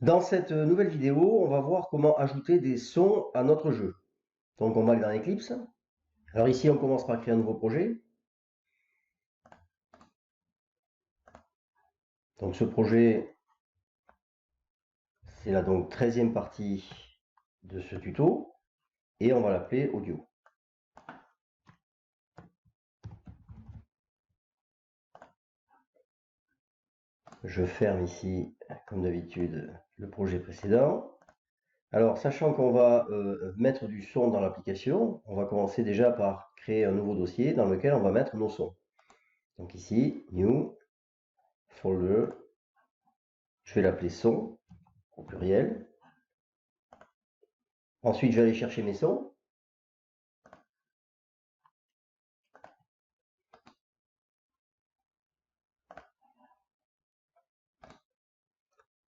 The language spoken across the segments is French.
Dans cette nouvelle vidéo, on va voir comment ajouter des sons à notre jeu. Donc on va aller dans Eclipse. Alors ici, on commence par créer un nouveau projet. Donc ce projet, c'est la donc 13e partie de ce tuto. Et on va l'appeler audio. Je ferme ici, comme d'habitude, le projet précédent. Alors, sachant qu'on va mettre du son dans l'application, on va commencer déjà par créer un nouveau dossier dans lequel on va mettre nos sons. Donc ici, New, Folder, je vais l'appeler son, au pluriel. Ensuite, je vais aller chercher mes sons.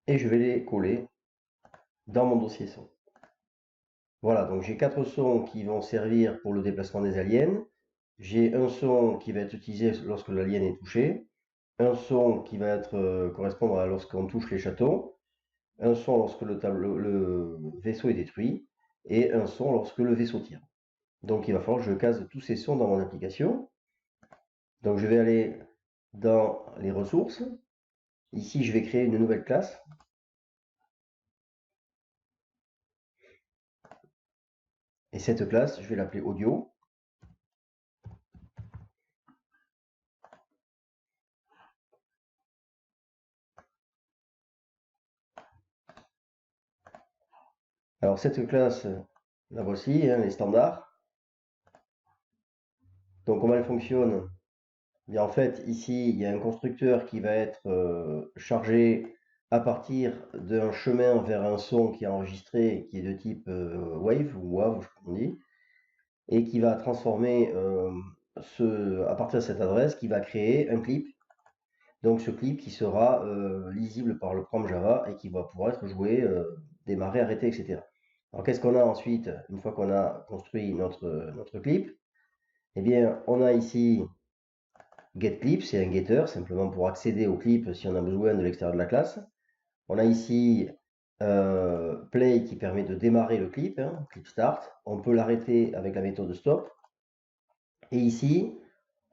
Et je vais les coller dans mon dossier son. Voilà, donc j'ai 4 sons qui vont servir pour le déplacement des aliens. J'ai un son qui va être utilisé lorsque l'alien est touché. Un son qui va correspondre à lorsqu'on touche les chatons. Un son lorsque le vaisseau est détruit. Et un son lorsque le vaisseau tire. Donc il va falloir que je case tous ces sons dans mon application. Donc je vais aller dans les ressources. Ici, je vais créer une nouvelle classe. Et cette classe, je vais l'appeler audio. Alors cette classe, la voici, hein, les standards. Donc comment elle fonctionne? Bien, en fait, ici, il y a un constructeur qui va être chargé à partir d'un chemin vers un son qui est enregistré, qui est de type wave ou WAV, comme on dit, et qui va transformer à partir de cette adresse, qui va créer un clip. Donc ce clip qui sera lisible par le programme Java et qui va pouvoir être joué, démarré, arrêté, etc. Alors qu'est-ce qu'on a ensuite, une fois qu'on a construit notre clip? Eh bien, on a ici getClip, c'est un getter, simplement pour accéder au clip si on a besoin de l'extérieur de la classe. On a ici play qui permet de démarrer le clip, hein, clip start. On peut l'arrêter avec la méthode stop. Et ici,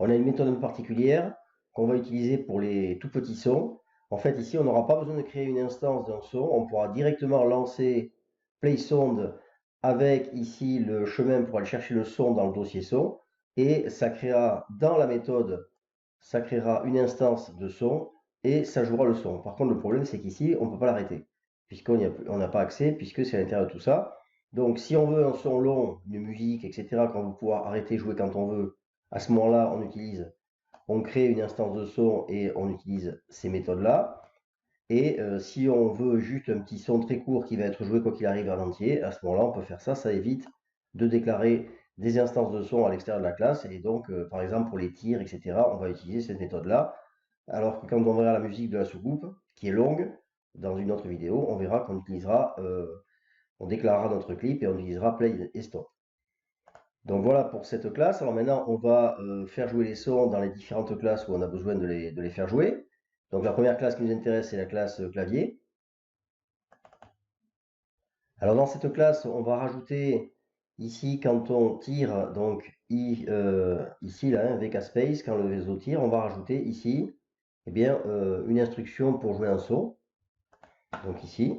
on a une méthode un peu particulière qu'on va utiliser pour les tout petits sons. En fait, ici, on n'aura pas besoin de créer une instance d'un son. On pourra directement lancer play sound avec ici le chemin pour aller chercher le son dans le dossier son. Et ça créera dans la méthode, ça créera une instance de son et ça jouera le son. Par contre, le problème, c'est qu'ici, on ne peut pas l'arrêter, puisqu'on n'a pas accès, puisque c'est à l'intérieur de tout ça. Donc, si on veut un son long, une musique, etc., qu'on veut pouvoir arrêter, jouer quand on veut, à ce moment-là, on crée une instance de son et on utilise ces méthodes-là. Et si on veut juste un petit son très court qui va être joué quoi qu'il arrive en entier, à ce moment-là, on peut faire ça. Ça évite de déclarer des instances de son à l'extérieur de la classe. Et donc, par exemple, pour les tirs, etc., on va utiliser cette méthode-là. Alors que quand on verra la musique de la soucoupe, qui est longue, dans une autre vidéo, on verra qu'on utilisera, on déclarera notre clip et on utilisera play et stop. Donc voilà pour cette classe. Alors maintenant, on va faire jouer les sons dans les différentes classes où on a besoin de les faire jouer. Donc la première classe qui nous intéresse, c'est la classe clavier. Alors dans cette classe, on va rajouter ici, quand on tire, donc ici, là, un VK Space, quand le vaisseau tire, on va rajouter ici eh bien, une instruction pour jouer un son. Donc ici.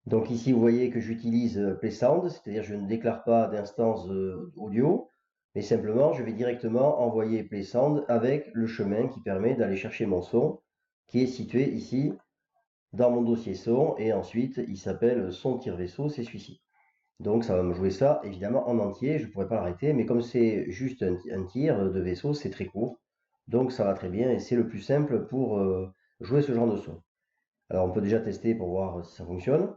Donc ici, vous voyez que j'utilise Play Sound, c'est-à-dire je ne déclare pas d'instance audio, mais simplement je vais directement envoyer Play Sound avec le chemin qui permet d'aller chercher mon son, qui est situé ici dans mon dossier son, et ensuite il s'appelle son tire-vaisseau, c'est celui-ci. Donc ça va me jouer ça évidemment en entier, je ne pourrais pas l'arrêter, mais comme c'est juste un tir de vaisseau, c'est très court, donc ça va très bien et c'est le plus simple pour jouer ce genre de son. Alors on peut déjà tester pour voir si ça fonctionne.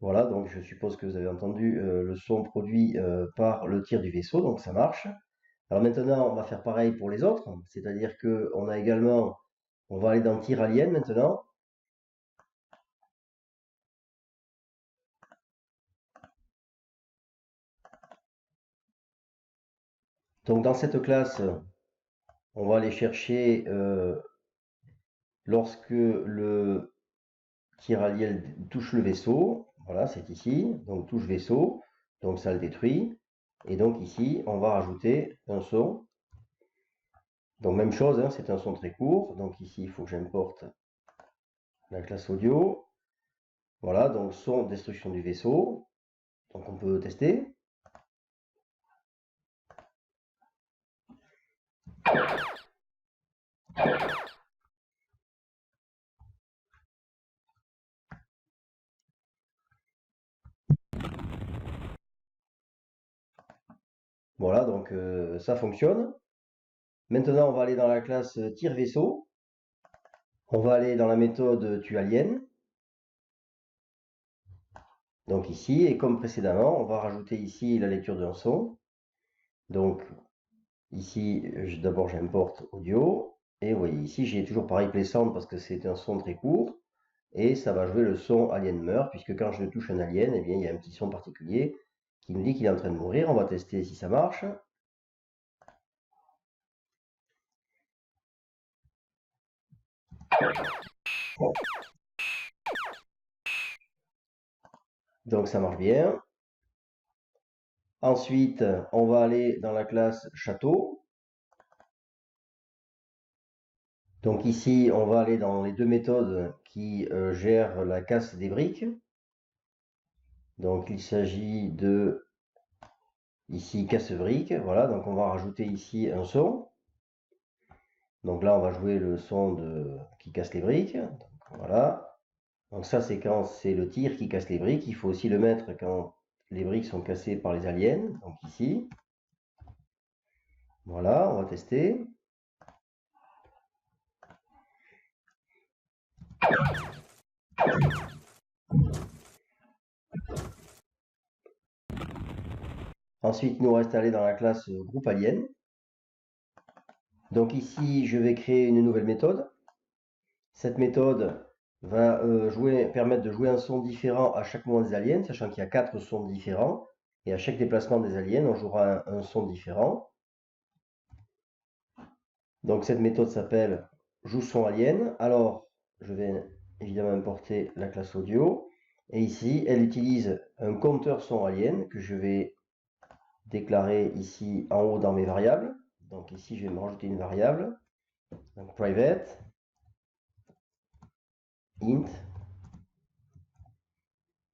Voilà, donc je suppose que vous avez entendu le son produit par le tir du vaisseau, donc ça marche. Alors maintenant, on va faire pareil pour les autres, c'est-à-dire que on a également, on va aller dans tir alien maintenant. Donc dans cette classe, on va aller chercher lorsque le tire-aliel touche le vaisseau. Voilà, c'est ici. Donc touche vaisseau. Donc ça le détruit. Et donc ici, on va rajouter un son. Donc même chose, hein, c'est un son très court. Donc ici, il faut que j'importe la classe audio. Voilà, donc son destruction du vaisseau. Donc on peut tester. Voilà, donc ça fonctionne. Maintenant, on va aller dans la classe tire vaisseau. On va aller dans la méthode tue alien. Donc ici, et comme précédemment, on va rajouter ici la lecture d'un son. Donc ici, d'abord j'importe audio. Et vous voyez ici, j'ai toujours pareil play sound parce que c'est un son très court. Et ça va jouer le son alien meurt, puisque quand je touche un alien, eh bien, il y a un petit son particulier qui nous dit qu'il est en train de mourir. On va tester si ça marche. Donc ça marche bien. Ensuite, on va aller dans la classe château. Donc ici, on va aller dans les deux méthodes qui gèrent la casse des briques. Donc il s'agit de ici casse-briques. Voilà, donc on va rajouter ici un son. Donc là, on va jouer le son qui casse les briques. Donc, voilà. Donc ça, c'est quand c'est le tir qui casse les briques. Il faut aussi le mettre quand les briques sont cassées par les aliens. Donc ici. Voilà, on va tester. Ensuite, il nous reste à aller dans la classe groupe alien. Donc ici, je vais créer une nouvelle méthode. Cette méthode va permettre de jouer un son différent à chaque moment des aliens, sachant qu'il y a 4 sons différents. Et à chaque déplacement des aliens, on jouera un son différent. Donc cette méthode s'appelle joue son alien. Alors, je vais évidemment importer la classe audio. Et ici, elle utilise un compteur son alien que je vais déclarer ici en haut dans mes variables. Donc ici, je vais me rajouter une variable. Donc private int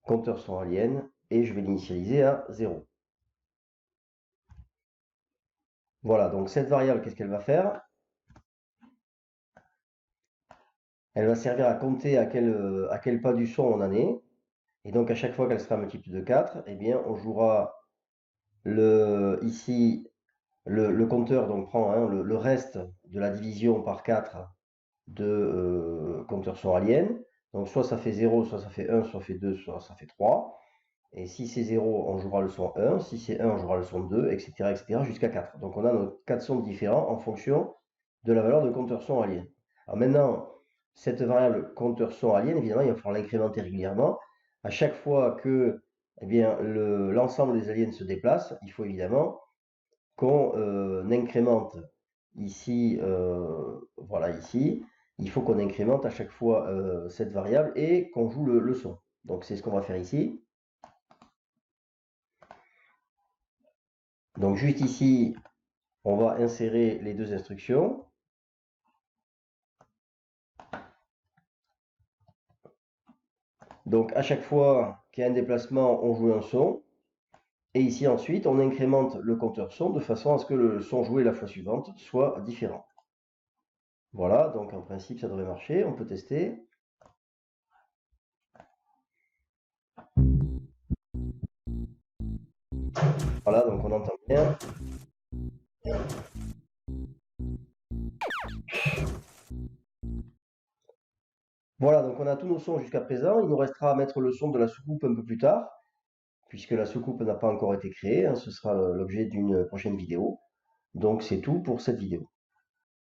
compteur son alien et je vais l'initialiser à 0. Voilà, donc cette variable, qu'est-ce qu'elle va faire? Elle va servir à compter à quel pas du son on en est. Et donc à chaque fois qu'elle sera multiple de 4, eh bien on jouera ici le compteur donc prend hein, le reste de la division par 4 de compteur son alien. Donc soit ça fait 0, soit ça fait 1, soit ça fait 2, soit ça fait 3. Et si c'est 0, on jouera le son 1. Si c'est 1, on jouera le son 2, etc. etc. jusqu'à 4. Donc on a nos 4 sons différents en fonction de la valeur de compteur son alien. Alors maintenant, cette variable compteur son alien, évidemment, il va falloir l'incrémenter régulièrement. À chaque fois que eh bien, l'ensemble des aliens se déplace, il faut évidemment qu'on incrémente ici, voilà ici, il faut qu'on incrémente à chaque fois cette variable et qu'on joue le son. Donc c'est ce qu'on va faire ici. Donc juste ici, on va insérer les deux instructions. Donc à chaque fois qu'il y a un déplacement, on joue un son. Et ici ensuite, on incrémente le compteur son de façon à ce que le son joué la fois suivante soit différent. Voilà, donc en principe ça devrait marcher, on peut tester. Voilà, donc on entend bien. Voilà, donc on a tous nos sons jusqu'à présent. Il nous restera à mettre le son de la soucoupe un peu plus tard, puisque la soucoupe n'a pas encore été créée, hein, ce sera l'objet d'une prochaine vidéo. Donc c'est tout pour cette vidéo.